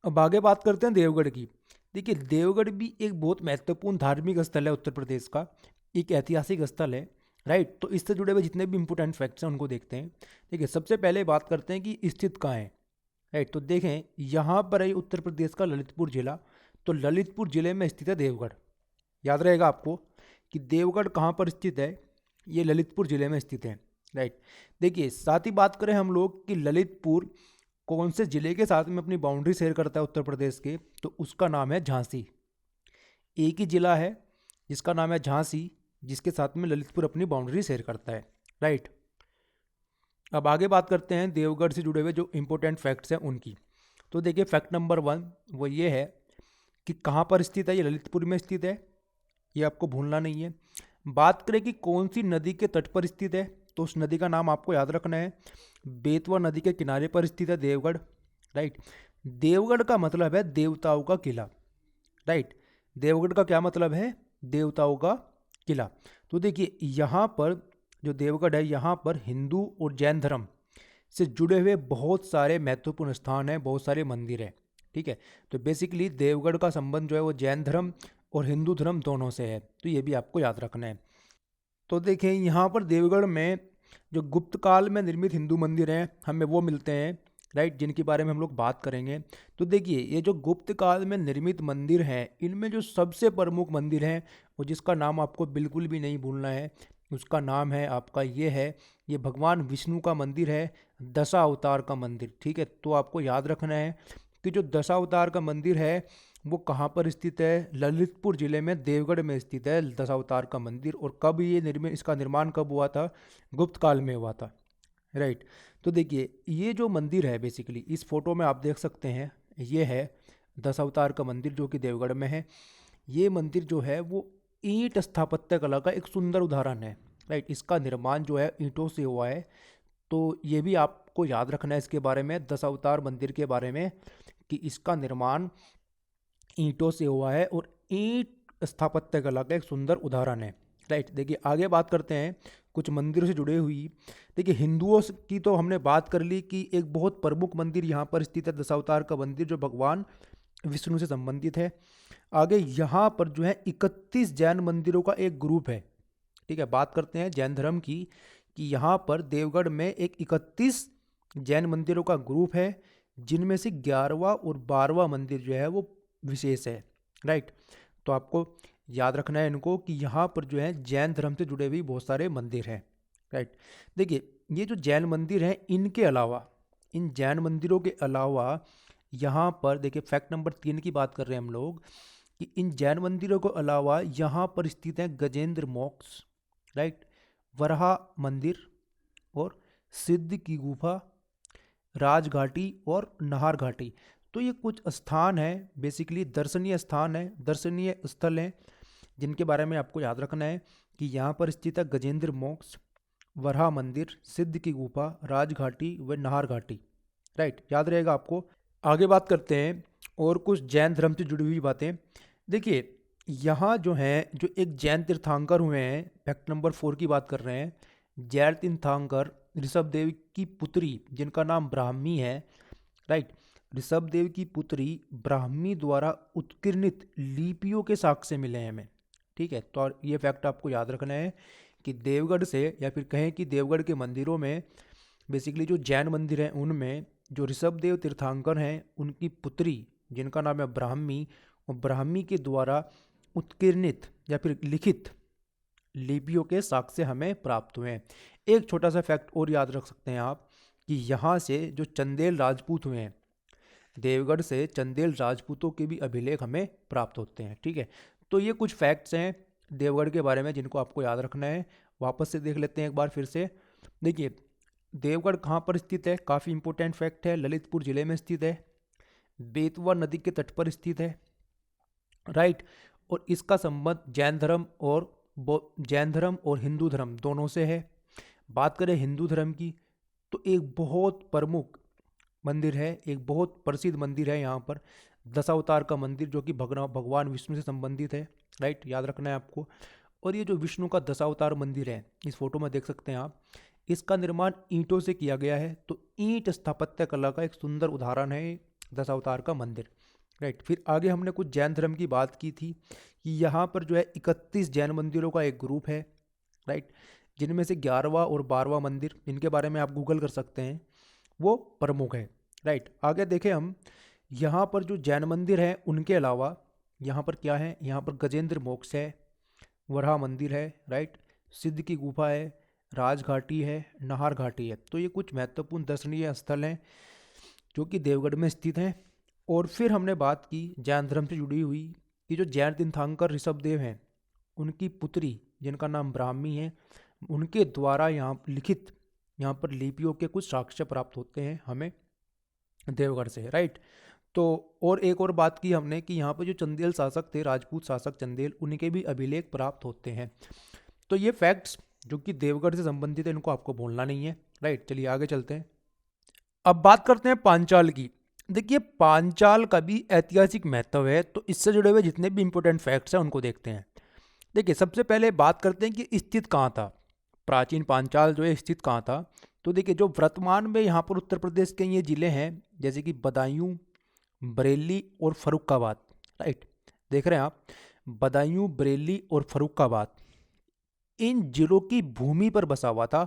अब आगे बात करते हैं देवगढ़ की। देखिए, देवगढ़ भी एक बहुत महत्वपूर्ण धार्मिक स्थल है उत्तर प्रदेश का, एक ऐतिहासिक स्थल है। राइट, तो इससे जुड़े हुए जितने भी इंपॉर्टेंट फैक्ट्स हैं उनको देखते हैं। देखिए, सबसे पहले बात करते हैं कि स्थित कहाँ है। राइट, तो देखें, यहाँ पर है उत्तर प्रदेश का ललितपुर जिला। तो ललितपुर जिले में स्थित है देवगढ़। याद रहेगा आपको कि देवगढ़ कहाँ पर स्थित है, ये ललितपुर जिले में स्थित है। राइट, देखिए, साथ ही बात करें हम लोग कि ललितपुर कौन से जिले के साथ में अपनी बाउंड्री शेयर करता है उत्तर प्रदेश के, तो उसका नाम है झांसी। एक ही जिला है जिसका नाम है झांसी, जिसके साथ में ललितपुर अपनी बाउंड्री शेयर करता है। राइट, अब आगे बात करते हैं देवगढ़ से जुड़े हुए जो इंपॉर्टेंट फैक्ट्स हैं उनकी। तो देखिए, फैक्ट नंबर 1 वो ये है कि कहाँ पर स्थित है, ये ललितपुर में स्थित है, ये आपको भूलना नहीं है। बात करें कि कौन सी नदी के तट पर स्थित है, तो उस नदी का नाम आपको याद रखना है। बेतवा नदी के किनारे पर स्थित है देवगढ़। राइट, देवगढ़ का मतलब है देवताओं का किला। राइट, देवगढ़ का क्या मतलब है, देवताओं का किला। तो देखिए, यहाँ पर जो देवगढ़ है, यहाँ पर हिंदू और जैन धर्म से जुड़े हुए बहुत सारे महत्वपूर्ण स्थान हैं, बहुत सारे मंदिर हैं। ठीक है, तो बेसिकली देवगढ़ का संबंध जो है वो जैन धर्म और हिंदू धर्म दोनों से है, तो ये भी आपको याद रखना है। तो देखें, यहाँ पर देवगढ़ में जो गुप्त काल में निर्मित हिंदू मंदिर हैं हमें वो मिलते हैं। राइट, जिनके बारे में हम लोग बात करेंगे। तो देखिए, ये जो गुप्त काल में निर्मित मंदिर हैं, इनमें जो सबसे प्रमुख मंदिर हैं और जिसका नाम आपको बिल्कुल भी नहीं भूलना है, उसका नाम है आपका ये भगवान विष्णु का मंदिर है, दशावतार का मंदिर। ठीक है, तो आपको याद रखना है कि जो दशावतार का मंदिर है वो कहाँ पर स्थित है, ललितपुर जिले में देवगढ़ में स्थित है दशावतार का मंदिर। और कब ये निर्मित, इसका निर्माण कब हुआ था, गुप्त काल में हुआ था। राइट, तो देखिए, ये जो मंदिर है बेसिकली इस फोटो में आप देख सकते हैं, ये है दशावतार का मंदिर जो कि देवगढ़ में है। ये मंदिर जो है वो ईंट स्थापत्य कला का एक सुंदर उदाहरण है। राइट, इसका निर्माण जो है ईंटों से हुआ है। तो ये भी आपको याद रखना है इसके बारे में, दशावतार मंदिर के बारे में, कि इसका निर्माण ईंटों से हुआ है और ईंट स्थापत्य कला का एक सुंदर उदाहरण है। राइट, देखिए, आगे बात करते हैं कुछ मंदिरों से जुड़े हुई। देखिए, हिंदुओं की तो हमने बात कर ली कि एक बहुत प्रमुख मंदिर यहाँ पर स्थित है दशावतार का मंदिर, जो भगवान विष्णु से संबंधित है। आगे यहाँ पर जो है 31 जैन मंदिरों का एक ग्रुप है। ठीक है, बात करते हैं जैन धर्म की, कि यहाँ पर देवगढ़ में एक 31 जैन मंदिरों का ग्रुप है, जिनमें से 11वां और 12वां मंदिर जो है वो विशेष है। राइट, तो आपको याद रखना है इनको कि यहाँ पर जो है जैन धर्म से जुड़े हुए बहुत सारे मंदिर हैं। राइट, देखिए, ये जो जैन मंदिर हैं इनके अलावा, इन जैन मंदिरों के अलावा यहाँ पर देखिए, फैक्ट नंबर 3 की बात कर रहे हैं हम लोग, कि इन जैन मंदिरों के अलावा यहाँ पर स्थित है गजेंद्र मोक्ष। राइट, वराह मंदिर और सिद्ध की गुफा, राजघाटी और नाहर घाटी। तो ये कुछ स्थान है, बेसिकली दर्शनीय स्थान है, दर्शनीय स्थल हैं, जिनके बारे में आपको याद रखना है कि यहाँ पर स्थित है गजेंद्र मोक्ष, वराह मंदिर, सिद्ध की गुफा, राजघाटी व नाहर घाटी। राइट, याद रहेगा आपको। आगे बात करते हैं और कुछ जैन धर्म से जुड़ी हुई बातें। देखिए, यहाँ जो हैं, जो एक जैन तीर्थंकर हुए हैं, फैक्ट नंबर 4 की बात कर रहे हैं, जैन तीर्थंकर ऋषभदेव की पुत्री जिनका नाम ब्राह्मी है। राइट, ऋषभदेव की पुत्री ब्राह्मी द्वारा उत्कीर्णित लिपियों के साक्ष्य मिले हैं हमें। ठीक है, तो ये फैक्ट आपको याद रखना है कि देवगढ़ से, या फिर कहें कि देवगढ़ के मंदिरों में, बेसिकली जो जैन मंदिर हैं उनमें जो ऋषभदेव तीर्थंकर हैं उनकी पुत्री जिनका नाम है ब्राह्मी, और ब्राह्मी के द्वारा उत्कीर्णित या फिर लिखित लिपियों के साक्ष्य हमें प्राप्त हुए हैं। एक छोटा सा फैक्ट और याद रख सकते हैं आप, कि यहाँ से जो चंदेल राजपूत हुए हैं, देवगढ़ से चंदेल राजपूतों के भी अभिलेख हमें प्राप्त होते हैं। ठीक है, तो ये कुछ फैक्ट्स हैं देवगढ़ के बारे में जिनको आपको याद रखना है। वापस से देख लेते हैं एक बार फिर से। देखिए, देवगढ़ कहाँ पर स्थित है, काफ़ी इंपॉर्टेंट फैक्ट है, ललितपुर जिले में स्थित है, बेतवा नदी के तट पर स्थित है। राइट, और इसका संबंध जैन धर्म और हिंदू धर्म दोनों से है। बात करें हिंदू धर्म की, तो एक बहुत प्रमुख मंदिर है, एक बहुत प्रसिद्ध मंदिर है यहाँ पर, दशावतार का मंदिर, जो कि भगवान विष्णु से संबंधित है। राइट, याद रखना है आपको। और ये जो विष्णु का दशावतार मंदिर है, इस फोटो में देख सकते हैं आप, इसका निर्माण ईंटों से किया गया है। तो ईंट स्थापत्य कला का एक सुंदर उदाहरण है दस अवतार का मंदिर, राइट। फिर आगे हमने कुछ जैन धर्म की बात की थी कि यहाँ पर जो है 31 जैन मंदिरों का एक ग्रुप है, राइट, जिनमें से 11वां और 12वां मंदिर, इनके बारे में आप गूगल कर सकते हैं, वो प्रमुख है, राइट। आगे देखें हम, यहाँ पर जो जैन मंदिर हैं उनके अलावा यहाँ पर क्या है, यहाँ पर गजेंद्र मोक्ष है, वराह मंदिर है, राइट, सिद्ध की गुफा है, राजघाटी है, नाहर घाटी है। तो ये कुछ महत्वपूर्ण दर्शनीय स्थल हैं जो कि देवगढ़ में स्थित हैं। और फिर हमने बात की जैन धर्म से जुड़ी हुई कि जो जैन तीर्थंकर ऋषभदेव हैं, उनकी पुत्री जिनका नाम ब्राह्मी है, उनके द्वारा यहाँ लिखित यहाँ पर लिपियों के कुछ साक्ष्य प्राप्त होते हैं हमें देवगढ़ से, राइट। तो और एक और बात की हमने कि यहाँ पर जो चंदेल शासक थे, राजपूत शासक चंदेल, उनके भी अभिलेख प्राप्त होते हैं। तो ये फैक्ट्स जो कि देवगढ़ से संबंधित है, इनको आपको भूलना नहीं है, राइट। चलिए आगे चलते हैं। अब बात करते हैं पांचाल की। देखिए पांचाल का भी ऐतिहासिक महत्व है, तो इससे जुड़े हुए जितने भी इंपॉर्टेंट फैक्ट्स हैं उनको देखते हैं। देखिए सबसे पहले बात करते हैं कि स्थित कहाँ था, प्राचीन पांचाल जो है स्थित कहाँ था। तो देखिए जो वर्तमान में यहाँ पर उत्तर प्रदेश के ये ज़िले हैं, जैसे कि बदायूं, बरेली और फर्रुखाबाद, राइट, देख रहे हैं आप, बदायूं, बरेली और फर्रुखाबाद, इन जिलों की भूमि पर बसा हुआ था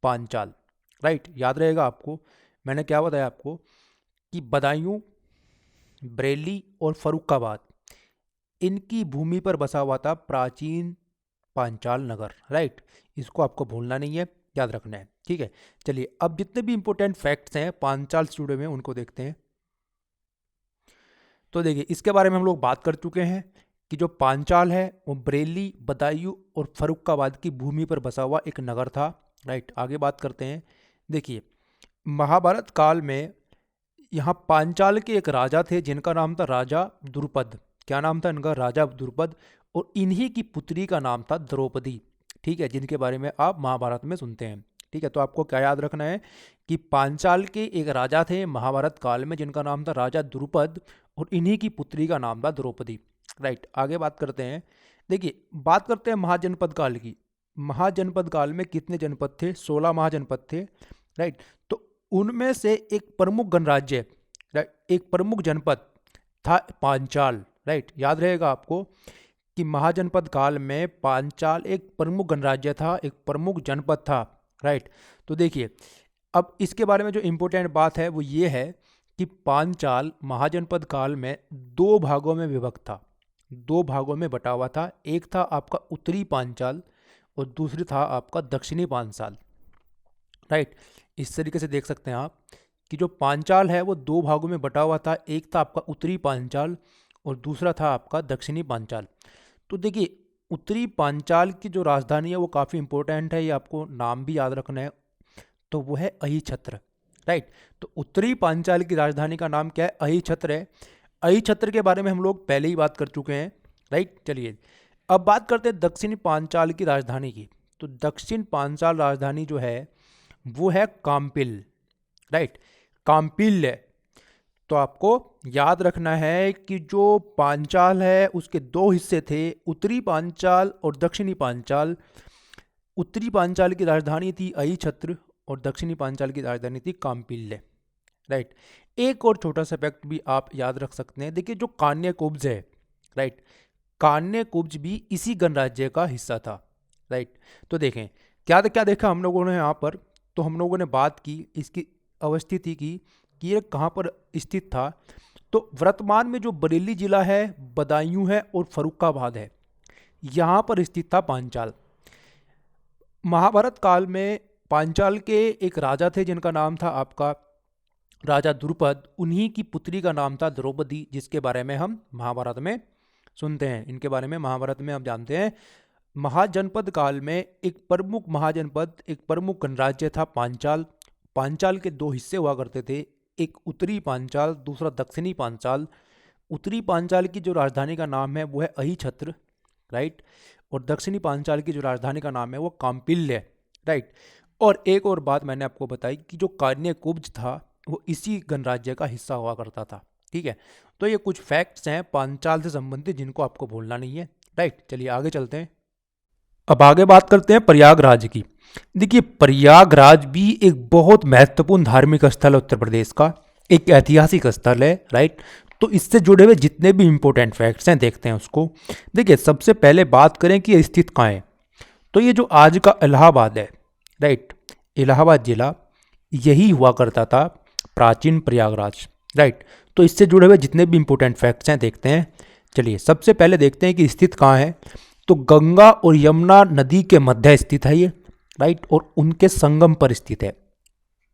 पांचाल, राइट। याद रहेगा आपको, मैंने क्या बताया आपको कि बदायूं, बरेली और फर्रुखाबाद, इनकी भूमि पर बसा हुआ था प्राचीन पांचाल नगर, राइट। इसको आपको भूलना नहीं है, याद रखना है, ठीक है। चलिए अब जितने भी इंपॉर्टेंट फैक्ट्स हैं पांचाल से जुड़े हुए उनको देखते हैं। तो देखिए इसके बारे में हम लोग बात कर चुके हैं कि जो पांचाल है वो बरेली, बदायूं और फर्रुखाबाद की भूमि पर बसा हुआ एक नगर था, राइट। आगे बात करते हैं। देखिए महाभारत काल में यहाँ पांचाल के एक राजा थे जिनका नाम था राजा द्रुपद। क्या नाम था इनका? राजा द्रुपद। और इन्हीं की पुत्री का नाम था द्रौपदी, ठीक है, जिनके बारे में आप महाभारत में सुनते हैं, ठीक है। तो आपको क्या याद रखना है कि पांचाल के एक राजा थे महाभारत काल में जिनका नाम था राजा द्रुपद, और इन्हीं की पुत्री का नाम था द्रौपदी, राइट। आगे बात करते हैं। देखिए बात करते हैं महाजनपद काल की। महाजनपद काल में कितने जनपद थे? 16 महाजनपद थे, राइट। तो उनमें से एक प्रमुख गणराज्य, राइट, एक प्रमुख जनपद था पांचाल, राइट। याद रहेगा आपको कि महाजनपद काल में पांचाल एक प्रमुख गणराज्य था, एक प्रमुख जनपद था, राइट। तो देखिए अब इसके बारे में जो इम्पोर्टेंट बात है वो ये है कि पांचाल महाजनपद काल में 2 भागों में विभक्त था, 2 भागों में बटा हुआ था। एक था आपका उत्तरी पांचाल और दूसरी था आपका दक्षिणी पांचाल, राइट। इस तरीके से देख सकते हैं आप कि जो पांचाल है वो 2 भागों में बटा हुआ था। एक था आपका उत्तरी पांचाल और दूसरा था आपका दक्षिणी पांचाल। तो देखिए उत्तरी पांचाल की जो राजधानी है वो काफ़ी इंपॉर्टेंट है, ये आपको नाम भी याद रखना है, तो वो है अहिछत्र, राइट। तो उत्तरी पांचाल की राजधानी का नाम क्या है? अहिछत्र है। अहिछत्र के बारे में हम लोग पहले ही बात कर चुके हैं, राइट। चलिए अब बात करते हैं दक्षिणी पांचाल की राजधानी की। तो दक्षिण पांचाल राजधानी जो है वो है काम्पिल, राइट, काम्पिल्य। तो आपको याद रखना है कि जो पांचाल है उसके 2 हिस्से थे, उत्तरी पांचाल और दक्षिणी पांचाल। उत्तरी पांचाल की राजधानी थी अहिछत्र और दक्षिणी पांचाल की राजधानी थी काम्पिल्य, राइट। एक और छोटा सा फैक्ट भी आप याद रख सकते हैं। देखिए जो कान्यकुब्ज है, राइट, कान्यकुब्ज भी इसी गणराज्य का हिस्सा था, राइट। तो देखें क्या क्या देखा हम लोगों ने यहाँ पर। तो हम लोगों ने बात की इसकी अवस्थिति की कि ये कहाँ पर स्थित था। तो वर्तमान में जो बरेली जिला है, बदायूं है और फर्रुखाबाद है, यहाँ पर स्थित था पांचाल। महाभारत काल में पांचाल के एक राजा थे जिनका नाम था आपका राजा द्रुपद। उन्हीं की पुत्री का नाम था द्रौपदी, जिसके बारे में हम महाभारत में सुनते हैं, इनके बारे में महाभारत में हम जानते हैं। महाजनपद काल में एक प्रमुख महाजनपद, एक प्रमुख गणराज्य था पांचाल। पांचाल के 2 हिस्से हुआ करते थे, एक उत्तरी पांचाल, दूसरा दक्षिणी पांचाल। उत्तरी पांचाल की जो राजधानी का नाम है वो है अहिछत्र, राइट, और दक्षिणी पांचाल की जो राजधानी का नाम है वो काम्पिल्य, राइट। और एक और बात मैंने आपको बताई कि जो कान्यकुब्ज था वो इसी गणराज्य का हिस्सा हुआ करता था, ठीक है। तो ये कुछ फैक्ट्स हैं पांचाल से संबंधित जिनको आपको भूलना नहीं है, राइट। चलिए आगे चलते हैं। अब आगे बात करते हैं प्रयागराज की। देखिए प्रयागराज भी एक बहुत महत्वपूर्ण धार्मिक स्थल है उत्तर प्रदेश का। एक ऐतिहासिक स्थल है, राइट। तो इससे जुड़े हुए जितने भी इंपॉर्टेंट फैक्ट्स हैं देखते हैं उसको। देखिए सबसे पहले बात करें कि ये स्थित कहाँ है, तो ये जो आज का इलाहाबाद है, राइट, इलाहाबाद जिला, यही हुआ करता था प्राचीन प्रयागराज, राइट। तो इससे जुड़े हुए जितने भी इंपॉर्टेंट फैक्ट्स हैं देखते हैं। चलिए सबसे पहले देखते हैं कि स्थित कहाँ है। तो गंगा और यमुना नदी के मध्य स्थित है ये, राइट, और उनके संगम पर स्थित है।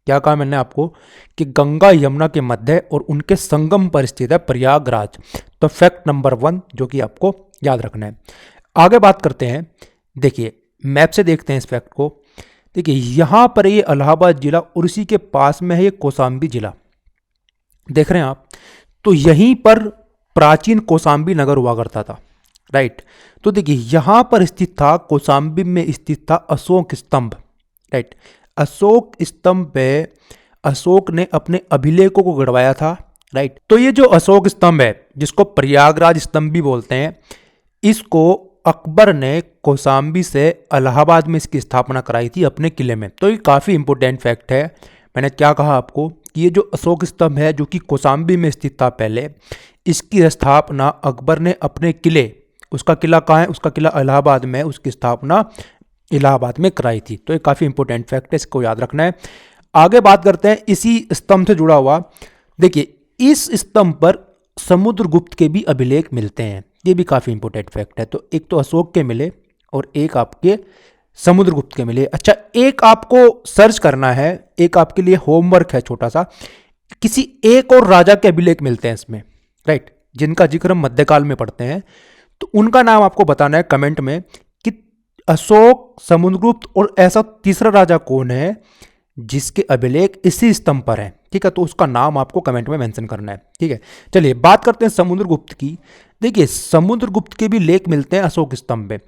क्या कहा मैंने आपको कि गंगा यमुना के मध्य और उनके संगम पर स्थित है प्रयागराज। तो फैक्ट नंबर 1 जो कि आपको याद रखना है। आगे बात करते हैं, देखिए मैप से देखते हैं इस फैक्ट को। देखिए यहाँ पर ये इलाहाबाद जिला और इसी के पास में है ये कौशाम्बी जिला, देख रहे हैं आप। तो यहीं पर प्राचीन कौशाम्बी नगर हुआ करता था, राइट। तो देखिए यहाँ पर स्थित था, कौशाम्बी में स्थित था अशोक स्तंभ, राइट। अशोक स्तंभ पे अशोक ने अपने अभिलेखों को गड़वाया था, राइट। तो ये जो अशोक स्तंभ है जिसको प्रयागराज स्तंभ भी बोलते हैं, इसको अकबर ने कौशाम्बी से इलाहाबाद में इसकी स्थापना कराई थी अपने किले में। तो ये काफ़ी इंपॉर्टेंट फैक्ट है। मैंने क्या कहा आपको कि ये जो अशोक स्तंभ है जो कि कौशाम्बी में स्थित था पहले, इसकी स्थापना अकबर ने अपने किले, उसका किला कहाँ है, उसका किला इलाहाबाद में, उसकी स्थापना इलाहाबाद में कराई थी। तो ये काफ़ी इंपॉर्टेंट फैक्ट है, इसको याद रखना है। आगे बात करते हैं इसी स्तंभ से जुड़ा हुआ। देखिए इस स्तंभ पर समुद्रगुप्त के भी अभिलेख मिलते हैं, ये भी काफ़ी इंपॉर्टेंट फैक्ट है। तो एक तो अशोक के मिले और एक आपके समुद्रगुप्त के मिले। अच्छा एक आपको सर्च करना है, एक आपके लिए होमवर्क है छोटा सा, किसी एक और राजा के अभिलेख मिलते हैं इसमें, राइट, जिनका जिक्र हम मध्यकाल में पढ़ते हैं। तो उनका नाम आपको बताना है कमेंट में कि अशोक, समुद्रगुप्त और ऐसा तीसरा राजा कौन है जिसके अभिलेख इसी स्तंभ पर है, ठीक है। तो उसका नाम आपको कमेंट में मेंशन करना है, ठीक है। चलिए बात करते हैं समुद्रगुप्त की। देखिए समुद्रगुप्त के भी लेख मिलते हैं अशोक स्तंभ में,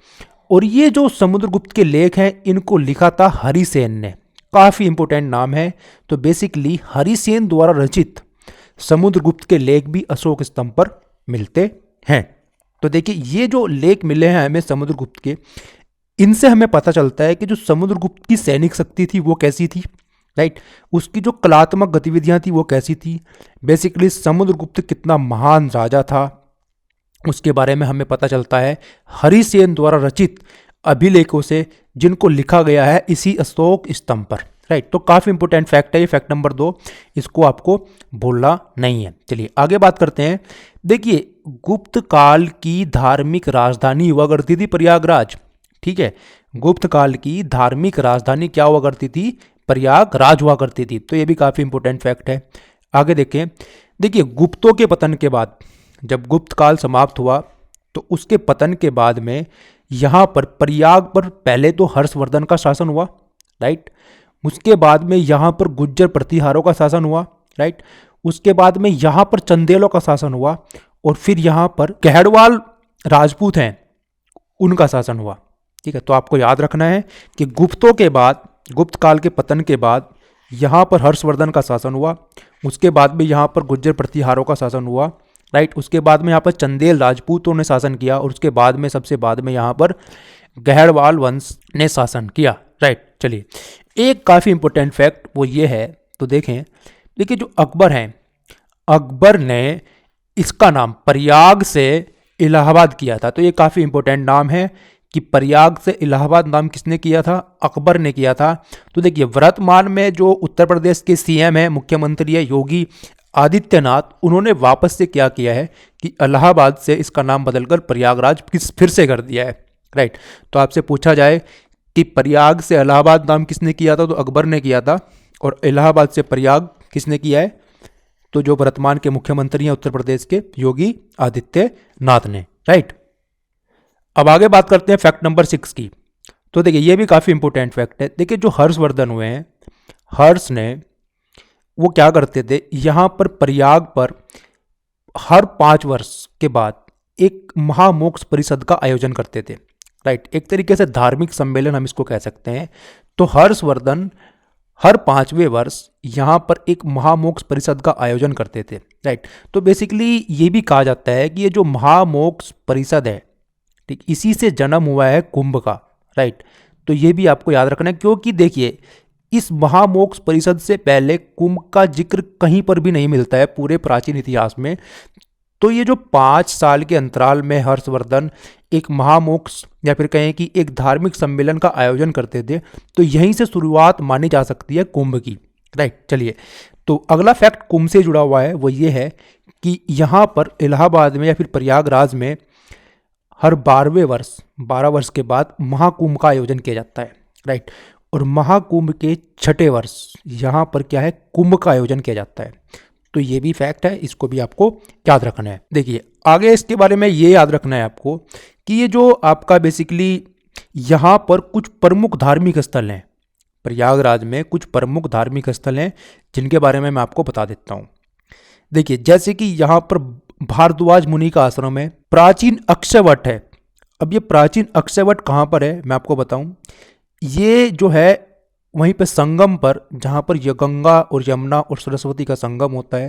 और ये जो समुद्रगुप्त के लेख हैं इनको लिखा था हरिसेन ने, काफ़ी इंपॉर्टेंट नाम है। तो बेसिकली हरिसेन द्वारा रचित समुद्रगुप्त के लेख भी अशोक स्तंभ पर मिलते हैं। तो देखिए ये जो लेख मिले हैं हमें समुद्रगुप्त के, इनसे हमें पता चलता है कि जो समुद्रगुप्त की सैनिक शक्ति थी वो कैसी थी, राइट, उसकी जो कलात्मक गतिविधियां थी वो कैसी थी, बेसिकली समुद्रगुप्त कितना महान राजा था उसके बारे में हमें पता चलता है हरिसेन द्वारा रचित अभिलेखों से, जिनको लिखा गया है इसी अशोक स्तंभ पर, राइट। तो काफ़ी इंपॉर्टेंट फैक्ट है ये, फैक्ट नंबर 2, इसको आपको भूलना नहीं है। चलिए आगे बात करते हैं। देखिए गुप्त काल की धार्मिक राजधानी हुआ करती थी प्रयागराज, ठीक है। गुप्त काल की धार्मिक राजधानी क्या हुआ करती थी, प्रयागराज हुआ करती थी। तो ये भी काफ़ी इंपॉर्टेंट फैक्ट है। आगे देखें, देखिए गुप्तों के पतन के बाद, जब गुप्त काल समाप्त हुआ तो उसके पतन के बाद में यहाँ पर प्रयाग पर पहले तो हर्षवर्धन का शासन हुआ, राइट। उसके बाद में यहाँ पर गुज्जर प्रतिहारों का शासन हुआ, राइट। उसके बाद में यहाँ पर चंदेलों का शासन हुआ, और फिर यहाँ पर गहड़वाल राजपूत हैं उनका शासन हुआ, ठीक है। तो आपको याद रखना है कि गुप्तों के बाद, गुप्त काल के पतन के बाद यहाँ पर हर्षवर्धन का शासन हुआ, उसके बाद में यहाँ पर गुज्जर प्रतिहारों का शासन हुआ, राइट। उसके बाद में यहाँ पर चंदेल राजपूतों ने शासन किया, और उसके बाद में सबसे बाद में यहाँ पर गहड़वाल वंश ने शासन किया, राइट। चलिए एक काफ़ी इंपॉर्टेंट फैक्ट वो ये है, तो देखें, देखिए जो अकबर हैं, अकबर ने इसका नाम प्रयाग से इलाहाबाद किया था। तो ये काफ़ी इंपॉर्टेंट नाम है कि प्रयाग से इलाहाबाद नाम किसने किया था, अकबर ने किया था। तो देखिए वर्तमान में जो उत्तर प्रदेश के सीएम है, मुख्यमंत्री है योगी आदित्यनाथ, उन्होंने वापस से क्या किया है कि इलाहाबाद से इसका नाम बदलकर प्रयागराज फिर से कर दिया है, राइट। तो आपसे पूछा जाए कि प्रयाग से इलाहाबाद नाम किसने किया था, तो अकबर ने किया था, और इलाहाबाद से प्रयाग किसने किया है, तो जो वर्तमान के मुख्यमंत्री हैं उत्तर प्रदेश के योगी आदित्यनाथ ने, राइट। अब आगे बात करते हैं फैक्ट नंबर 6 की। तो देखिए ये भी काफ़ी इंपॉर्टेंट फैक्ट है। देखिए जो हर्षवर्धन हुए हैं, हर्ष ने वो क्या करते थे, यहाँ पर प्रयाग पर हर 5 वर्ष के बाद एक महामोक्ष परिषद का आयोजन करते थे, राइट। एक तरीके से धार्मिक सम्मेलन हम इसको कह सकते हैं। तो हर्षवर्धन हर 5वें वर्ष यहाँ पर एक महामोक्ष परिषद का आयोजन करते थे, राइट। तो बेसिकली ये भी कहा जाता है कि ये जो महामोक्ष परिषद है, ठीक, इसी से जन्म हुआ है कुंभ का, राइट। तो ये भी आपको याद रखना है, क्योंकि देखिए इस महामोक्ष परिषद से पहले कुंभ का जिक्र कहीं पर भी नहीं मिलता है पूरे प्राचीन इतिहास में। तो ये जो 5 साल के अंतराल में हर्षवर्धन एक महामोक्ष या फिर कहें कि एक धार्मिक सम्मेलन का आयोजन करते थे, तो यहीं से शुरुआत मानी जा सकती है कुंभ की, राइट। चलिए, तो अगला फैक्ट कुंभ से जुड़ा हुआ है वो ये है कि यहाँ पर इलाहाबाद में या फिर प्रयागराज में हर 12 वर्ष के बाद महाकुंभ का आयोजन किया जाता है, राइट। और महाकुंभ के 6ठे वर्ष यहाँ पर क्या है, कुंभ का आयोजन किया जाता है। तो ये भी फैक्ट है, इसको भी आपको याद रखना है। देखिए आगे इसके बारे में ये याद रखना है आपको कि ये जो आपका बेसिकली यहाँ पर कुछ प्रमुख धार्मिक स्थल हैं, प्रयागराज में कुछ प्रमुख धार्मिक स्थल हैं जिनके बारे में मैं आपको बता देता हूँ। देखिए जैसे कि यहाँ पर भारद्वाज मुनि का आश्रम है, प्राचीन अक्षयवट है। अब ये प्राचीन अक्षयवट कहाँ पर है मैं आपको बताऊँ। ये जो है वहीं पे संगम पर, जहाँ पर गंगा और यमुना और सरस्वती का संगम होता है,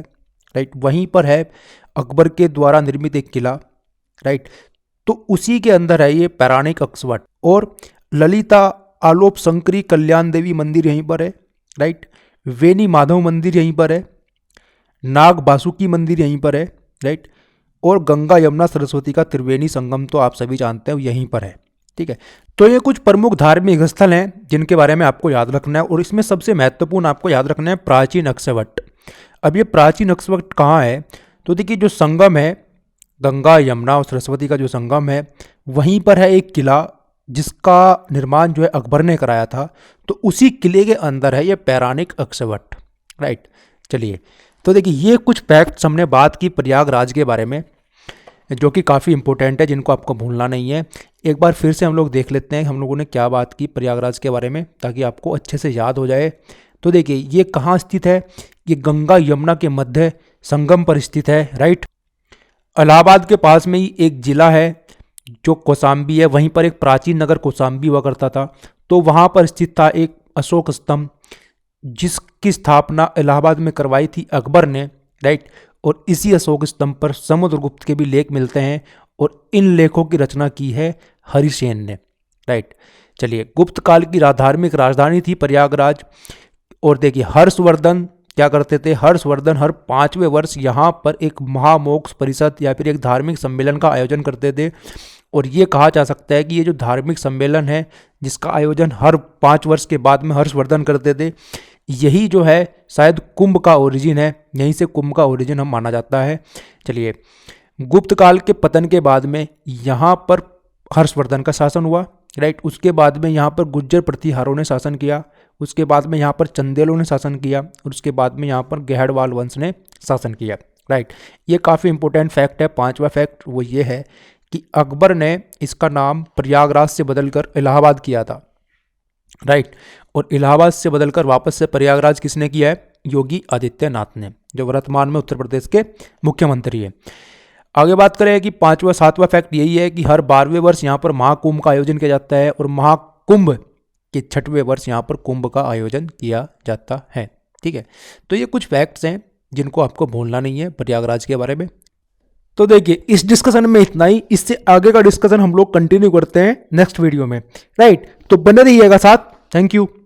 राइट, वहीं पर है अकबर के द्वारा निर्मित एक किला, राइट। तो उसी के अंदर है ये पौराणिक अक्षयवट। और ललिता आलोप शंकरी कल्याण देवी मंदिर यहीं पर है, राइट। वेनी माधव मंदिर यहीं पर है, नाग बासुकी मंदिर यहीं पर है, राइट। और गंगा यमुना सरस्वती का त्रिवेणी संगम तो आप सभी जानते हैं यहीं पर है, ठीक है। तो ये कुछ प्रमुख धार्मिक स्थल हैं जिनके बारे में आपको याद रखना है। और इसमें सबसे महत्वपूर्ण आपको याद रखना है प्राचीन अक्षयवट। अब ये प्राचीन अक्षयवट कहाँ है, तो देखिए जो संगम है गंगा यमुना और सरस्वती का जो संगम है, वहीं पर है एक किला जिसका निर्माण जो है अकबर ने कराया था। तो उसी किले के अंदर है ये पौराणिक अक्षयवट, राइट। चलिए, तो देखिए ये कुछ फैक्ट्स हमने बात की प्रयागराज के बारे में जो कि काफ़ी इंपॉर्टेंट है, जिनको आपको भूलना नहीं है। एक बार फिर से हम लोग देख लेते हैं हम लोगों ने क्या बात की प्रयागराज के बारे में, ताकि आपको अच्छे से याद हो जाए। तो देखिए ये कहाँ स्थित है, ये गंगा यमुना के मध्य संगम पर स्थित है, राइट। इलाहाबाद के पास में ही एक जिला है जो कौशाम्बी है, वहीं पर एक प्राचीन नगर कौशाम्बी हुआ करता था। तो वहाँ पर स्थित था एक अशोक स्तंभ जिसकी स्थापना इलाहाबाद में करवाई थी अकबर ने, राइट। और इसी अशोक स्तंभ पर समुद्रगुप्त के भी लेख मिलते हैं और इन लेखों की रचना की है हरिसेन ने, राइट। चलिए, गुप्त काल की धार्मिक राजधानी थी प्रयागराज। और देखिए हर्षवर्धन क्या करते थे, हर्षवर्धन हर 5वें वर्ष यहाँ पर एक महामोक्ष परिषद या फिर एक धार्मिक सम्मेलन का आयोजन करते थे। और ये कहा जा सकता है कि ये जो धार्मिक सम्मेलन है जिसका आयोजन हर 5 वर्ष के बाद में हर्षवर्धन करते थे, यही जो है शायद कुंभ का ओरिजिन है, यहीं से कुंभ का ओरिजिन हम माना जाता है। चलिए, गुप्त काल के पतन के बाद में यहाँ पर हर्षवर्धन का शासन हुआ, राइट। उसके बाद में यहाँ पर गुज्जर प्रतिहारों ने शासन किया, उसके बाद में यहाँ पर चंदेलों ने शासन किया, और उसके बाद में यहाँ पर गहड़वाल वंश ने शासन किया, राइट। ये काफ़ी इंपॉर्टेंट फैक्ट है। 5वां फैक्ट वो ये है कि अकबर ने इसका नाम प्रयागराज से बदलकर इलाहाबाद किया था, राइट। और इलाहाबाद से बदलकर वापस से प्रयागराज किसने किया है, योगी आदित्यनाथ ने, जो वर्तमान में उत्तर प्रदेश के मुख्यमंत्री है। आगे बात करें कि 5वां 7वां फैक्ट यही है कि हर 12वें वर्ष यहाँ पर महाकुंभ का आयोजन किया जाता है और महाकुंभ के 6वें वर्ष यहाँ पर कुंभ का आयोजन किया जाता है, ठीक है। तो ये कुछ फैक्ट्स हैं जिनको आपको भूलना नहीं है प्रयागराज के बारे में। तो देखिए इस डिस्कशन में इतना ही, इससे आगे का डिस्कशन हम लोग कंटिन्यू करते हैं नेक्स्ट वीडियो में, राइट। तो बने रहिएगा साथ। Thank you.